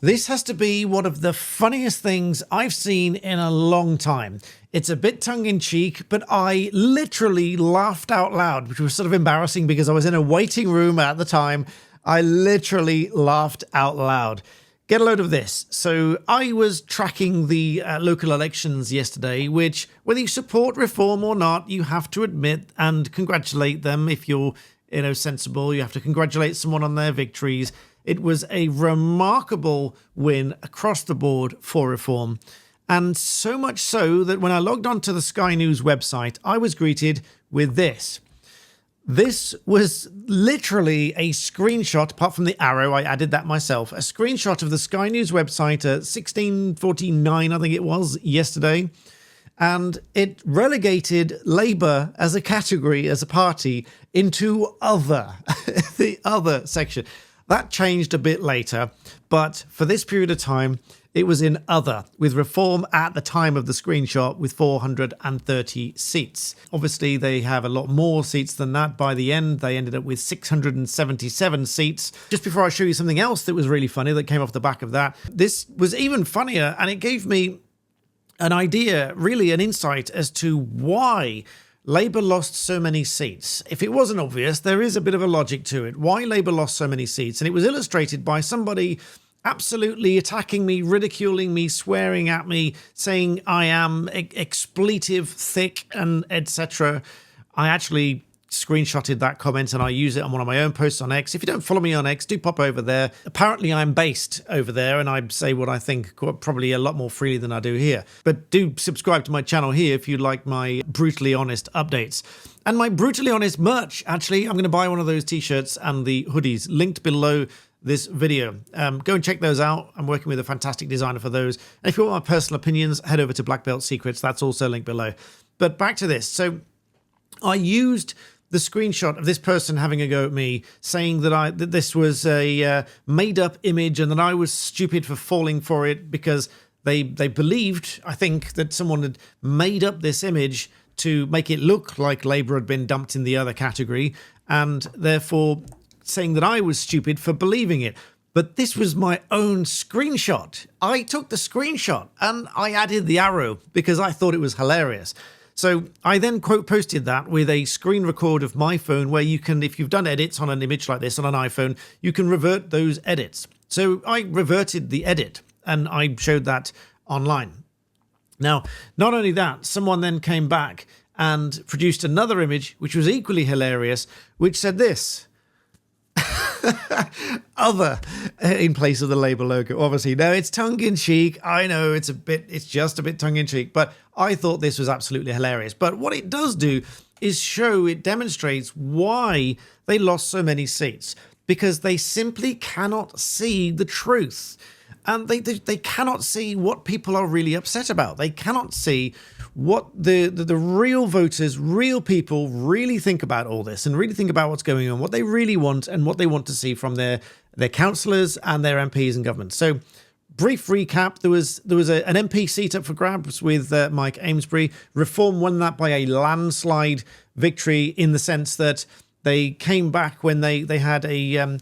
This has to be one of the funniest things I've seen in a long time. It's a bit tongue-in-cheek, but I literally laughed out loud, which was sort of embarrassing because I was in a waiting room at the time. I literally laughed out loud. Get a load of this. So I was tracking the local elections yesterday, which, whether you support reform or not, you have to admit and congratulate them if you're, sensible. You have to congratulate someone on their victories. It was a remarkable win across the board for reform. And so much so that when I logged onto the Sky News website, I was greeted with this. This was literally a screenshot, apart from the arrow, I added that myself, a screenshot of the Sky News website at 16:49, I think it was, yesterday. And it relegated Labour as a category, as a party, into other, the other section. That changed a bit later, but for this period of time, it was in other, with reform at the time of the screenshot with 430 seats. Obviously, they have a lot more seats than that by the end. They ended up with 677 seats. Just before I show you something else that was really funny that came off the back of that, this was even funnier, and it gave me an idea, really an insight as to why Labour lost so many seats. If it wasn't obvious, there is a bit of a logic to it. Why Labour lost so many seats. And it was illustrated by somebody absolutely attacking me, ridiculing me, swearing at me, saying I am expletive, thick, and etc. I actually screenshotted that comment and I use it on one of my own posts on X. If you don't follow me on X, do pop over there. Apparently I'm based over there and I say what I think probably a lot more freely than I do here. But do subscribe to my channel here if you like my brutally honest updates. And my brutally honest merch, actually, I'm going to buy one of those t-shirts and the hoodies linked below this video. Go and check those out. I'm working with a fantastic designer for those. And if you want my personal opinions, head over to Black Belt Secrets. That's also linked below. But back to this. So I used the screenshot of this person having a go at me, saying that this was a made-up image and that I was stupid for falling for it because they believed, I think, that someone had made up this image to make it look like Labour had been dumped in the other category, and therefore saying that I was stupid for believing it. But this was my own screenshot. I took the screenshot and I added the arrow because I thought it was hilarious. So I then quote posted that with a screen record of my phone where you can, if you've done edits on an image like this on an iPhone, you can revert those edits. So I reverted the edit and I showed that online. Now, not only that, someone then came back and produced another image, which was equally hilarious, which said this. Other in place of the Labour logo. Obviously, no, it's tongue-in-cheek. I know it's just a bit tongue-in-cheek, but I thought this was absolutely hilarious. But what it does do is it demonstrates why they lost so many seats, because they simply cannot see the truth. And they cannot see what people are really upset about. They cannot see what the real voters, real people really think about all this and really think about what's going on, what they really want and what they want to see from their councillors and their MPs and government. So brief recap, there was an MP seat up for grabs with Mike Amesbury. Reform won that by a landslide victory in the sense that they came back when they had a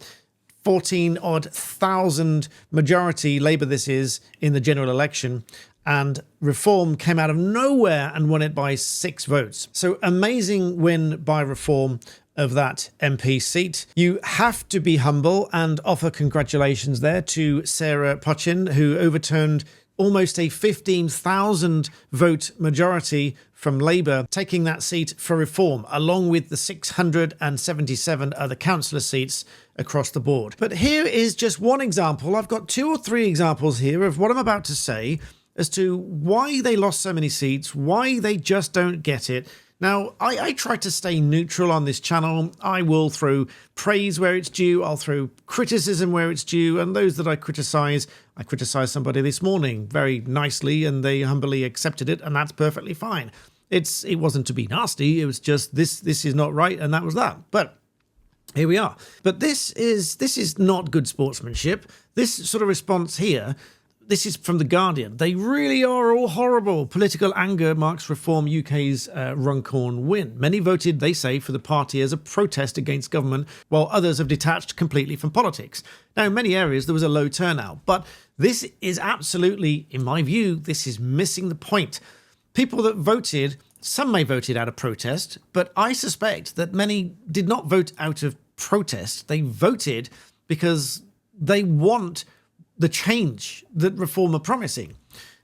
14-odd thousand majority, Labour this is, in the general election, and Reform came out of nowhere and won it by 6 votes. So amazing win by Reform of that MP seat. You have to be humble and offer congratulations there to Sarah Pochin, who overturned almost a 15,000 vote majority from Labour, taking that seat for Reform, along with the 677 other councillor seats across the board. But here is just one example. I've got 2 or 3 examples here of what I'm about to say as to why they lost so many seats, why they just don't get it. Now, I try to stay neutral on this channel. I will throw praise where it's due. I'll throw criticism where it's due. And those that I criticized somebody this morning very nicely and they humbly accepted it. And that's perfectly fine. It wasn't to be nasty. It was just this is not right. And that was that. But here we are. But this is not good sportsmanship. This sort of response here, this is from The Guardian. They really are all horrible. Political anger marks Reform UK's Runcorn win. Many voted, they say, for the party as a protest against government, while others have detached completely from politics. Now, in many areas, there was a low turnout, but This is absolutely, in my view, this is missing the point. People that voted, some may voted out of protest, but I suspect that many did not vote out of protest. They voted because they want the change that Reform are promising.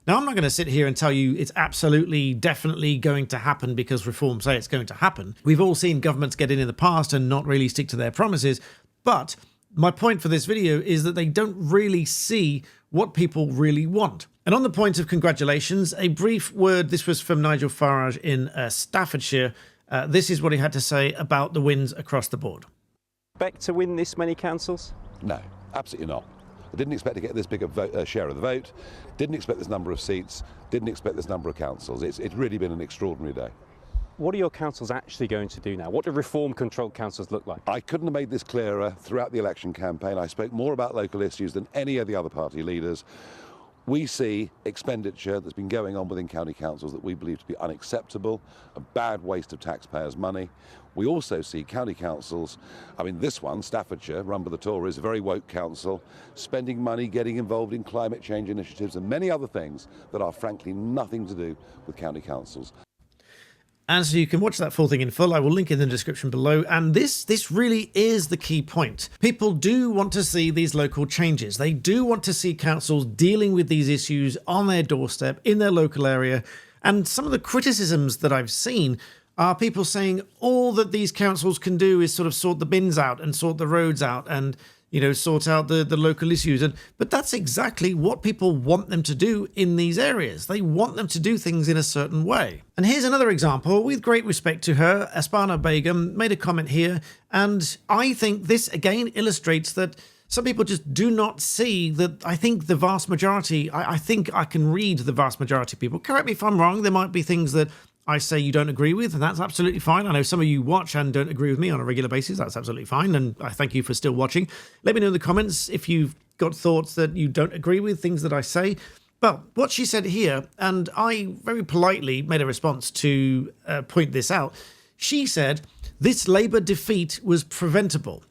Now, I'm not going to sit here and tell you it's absolutely, definitely going to happen because Reform say it's going to happen. We've all seen governments get in the past and not really stick to their promises. But my point for this video is that they don't really see what people really want. And on the point of congratulations, a brief word. This was from Nigel Farage in Staffordshire. This is what he had to say about the wins across the board. Expect to win this many councils? No, absolutely not. I didn't expect to get this big a share of the vote, didn't expect this number of seats, didn't expect this number of councils. It's really been an extraordinary day. What are your councils actually going to do now? What do Reform-controlled councils look like? I couldn't have made this clearer throughout the election campaign. I spoke more about local issues than any of the other party leaders. We see expenditure that's been going on within county councils that we believe to be unacceptable, a bad waste of taxpayers' money. We also see county councils, this one, Staffordshire, run by the Tories, a very woke council, spending money, getting involved in climate change initiatives and many other things that are frankly nothing to do with county councils. And so you can watch that full thing in full. I will link in the description below. And this really is the key point. People do want to see these local changes. They do want to see councils dealing with these issues on their doorstep, in their local area. And some of the criticisms that I've seen are people saying all that these councils can do is sort of sort the bins out and sort the roads out and, sort out the local issues. But that's exactly what people want them to do in these areas. They want them to do things in a certain way. And here's another example. With great respect to her, Aspana Begum made a comment here. And I think this again illustrates that some people just do not see that. I think the vast majority, I think I can read the vast majority of people. Correct me if I'm wrong. There might be things that I say you don't agree with, and that's absolutely fine. I know some of you watch and don't agree with me on a regular basis. That's absolutely fine, and I thank you for still watching. Let me know in the comments if you've got thoughts that you don't agree with, things that I say. But what she said here, and I very politely made a response to point this out, she said, this Labour defeat was preventable.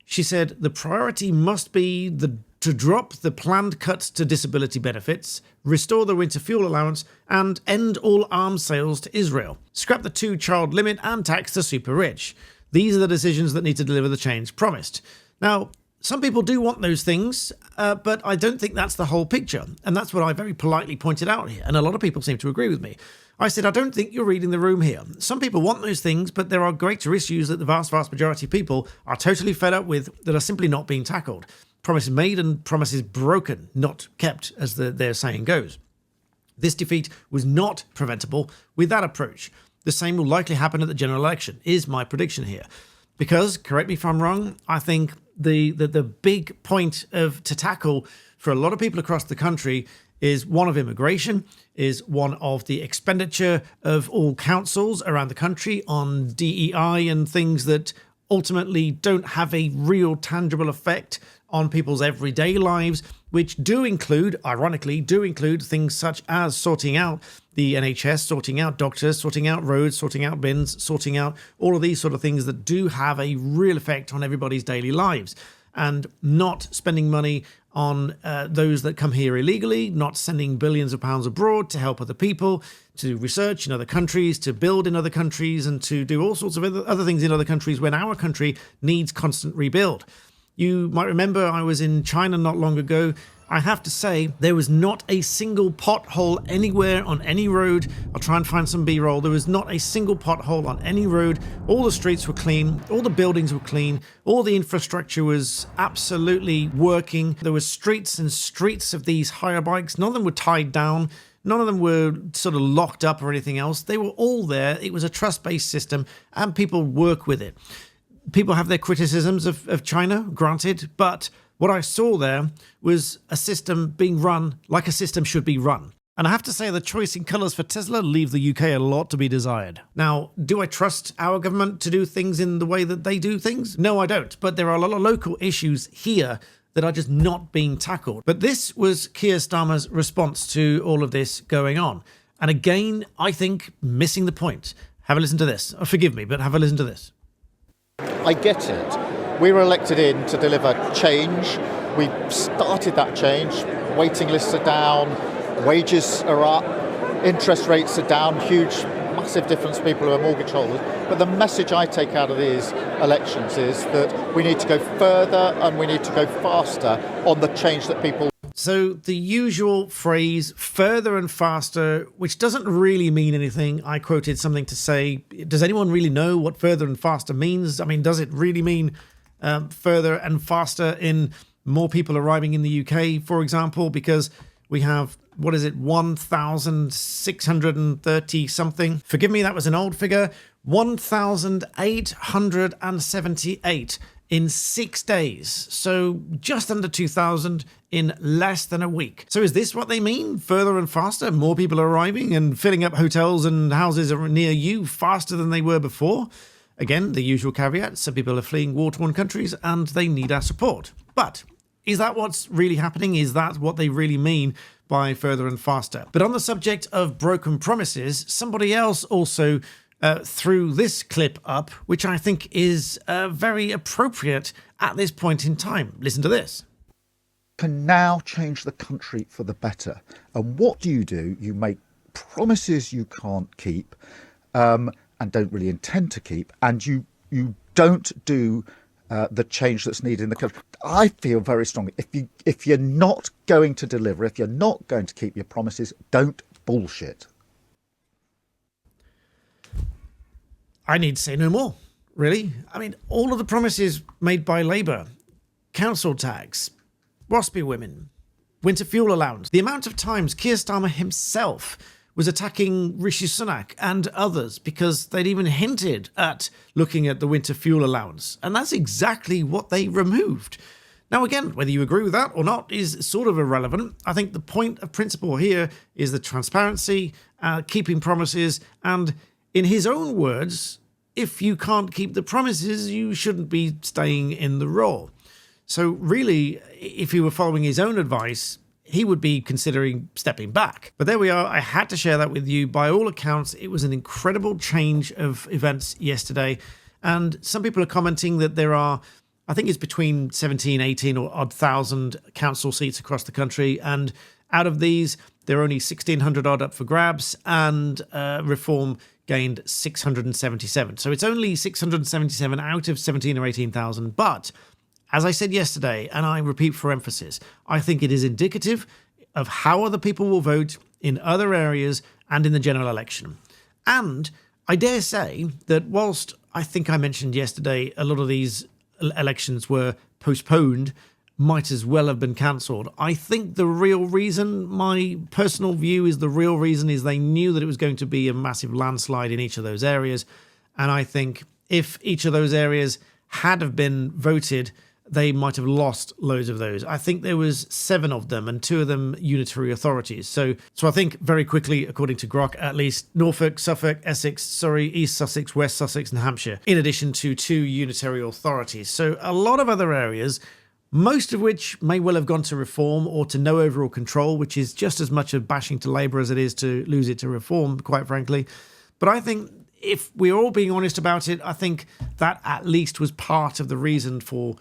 She said, the priority must be to drop the planned cuts to disability benefits, restore the winter fuel allowance, and end all arms sales to Israel. Scrap the 2-child limit and tax the super rich. These are the decisions that need to deliver the change promised. Now, some people do want those things, but I don't think that's the whole picture. And that's what I very politely pointed out here. And a lot of people seem to agree with me. I said, I don't think you're reading the room here. Some people want those things, but there are greater issues that the vast majority of people are totally fed up with that are simply not being tackled. Promises made and promises broken, not kept, as their saying goes. This defeat was not preventable with that approach. The same will likely happen at the general election, is my prediction here. Because, correct me if I'm wrong, I think the big point to tackle for a lot of people across the country is one of immigration, is one of the expenditure of all councils around the country on DEI and things that ultimately don't have a real tangible effect on people's everyday lives, which ironically do include things such as sorting out the NHS, sorting out doctors, sorting out roads, sorting out bins, sorting out all of these sort of things that do have a real effect on everybody's daily lives. And not spending money on those that come here illegally, not sending billions of pounds abroad to help other people, to research in other countries, to build in other countries, and to do all sorts of other things in other countries when our country needs constant rebuild. You might remember I was in China not long ago. I have to say, there was not a single pothole anywhere on any road. I'll try and find some B-roll. There was not a single pothole on any road. All the streets were clean. All the buildings were clean. All the infrastructure was absolutely working. There were streets and streets of these hire bikes. None of them were tied down. None of them were sort of locked up or anything else. They were all there. It was a trust-based system, and people work with it. People have their criticisms of China, granted, but what I saw there was a system being run like a system should be run. And I have to say the choice in colours for Tesla leave the UK a lot to be desired. Now, do I trust our government to do things in the way that they do things? No, I don't. But there are a lot of local issues here that are just not being tackled. But this was Keir Starmer's response to all of this going on. And again, I think missing the point. Have a listen to this. Oh, forgive me, but have a listen to this. I get it. We were elected in to deliver change. We started that change waiting lists are down, wages are up, interest rates are down, massive difference for people who are mortgage holders. But the message I take out of these elections is that we need to go further and we need to go faster on the change that people. So the usual phrase, further and faster, which doesn't really mean anything. I quoted something to say, does anyone really know what further and faster means? I mean, does it really mean further and faster in more people arriving in the UK, for example? Because we have, 1,630 something. Forgive me, that was an old figure. 1,878 in 6 days. So just under 2,000 in less than a week. So is this what they mean? Further and faster? More people are arriving and filling up hotels and houses near you faster than they were before? Again, the usual caveat, some people are fleeing war-torn countries and they need our support. But is that what's really happening? Is that what they really mean by further and faster? But on the subject of broken promises, somebody else also threw this clip up, which I think is very appropriate at this point in time. Listen to this. Can now change the country for the better. And what do? You make promises you can't keep and don't really intend to keep, and you don't do the change that's needed in the country. I feel very strongly, if you're not going to deliver, if you're not going to keep your promises, don't bullshit. I need to say no more, really. I mean, all of the promises made by Labour, council tax, WASPy women, winter fuel allowance, the amount of times Keir Starmer himself was attacking Rishi Sunak and others because they'd even hinted at looking at the winter fuel allowance. And that's exactly what they removed. Now, again, whether you agree with that or not is sort of irrelevant. I think the point of principle here is the transparency, keeping promises, and in his own words, if you can't keep the promises, you shouldn't be staying in the role. So really, if he were following his own advice, he would be considering stepping back. But there we are. I had to share that with you. By all accounts, it was an incredible change of events yesterday. And some people are commenting that there are, I think it's between 17, 18 or odd thousand council seats across the country. And out of these, there are only 1,600 odd up for grabs, and Reform gained 677. So it's only 677 out of 17 or 18,000. But as I said yesterday, and I repeat for emphasis, I think it is indicative of how other people will vote in other areas and in the general election. And I dare say that whilst I think I mentioned yesterday a lot of these elections were postponed, might as well have been cancelled, I think the real reason, my personal view is the real reason is they knew that it was going to be a massive landslide in each of those areas. And I think if each of those areas had have been voted, they might have lost loads of those. I think there was 7 of them, and 2 of them unitary authorities. So I think very quickly, according to Grok, at least Norfolk, Suffolk, Essex, Surrey, East Sussex, West Sussex and Hampshire, in addition to 2 unitary authorities. So a lot of other areas, most of which may well have gone to Reform or to no overall control, which is just as much a bashing to Labour as it is to lose it to Reform, quite frankly. But I think if we're all being honest about it, I think that at least was part of the reason for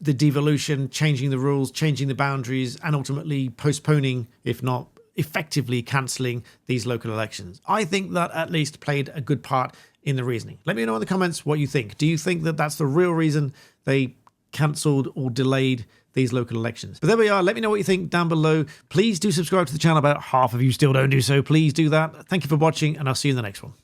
the devolution, changing the rules, changing the boundaries, and ultimately postponing, if not effectively cancelling, these local elections. I think that at least played a good part in the reasoning. Let me know in the comments what you think. Do you think that that's the real reason they cancelled or delayed these local elections? But there we are. Let me know what you think down below. Please do subscribe to the channel. About half of you still don't do so. Please do that. Thank you for watching, and I'll see you in the next one.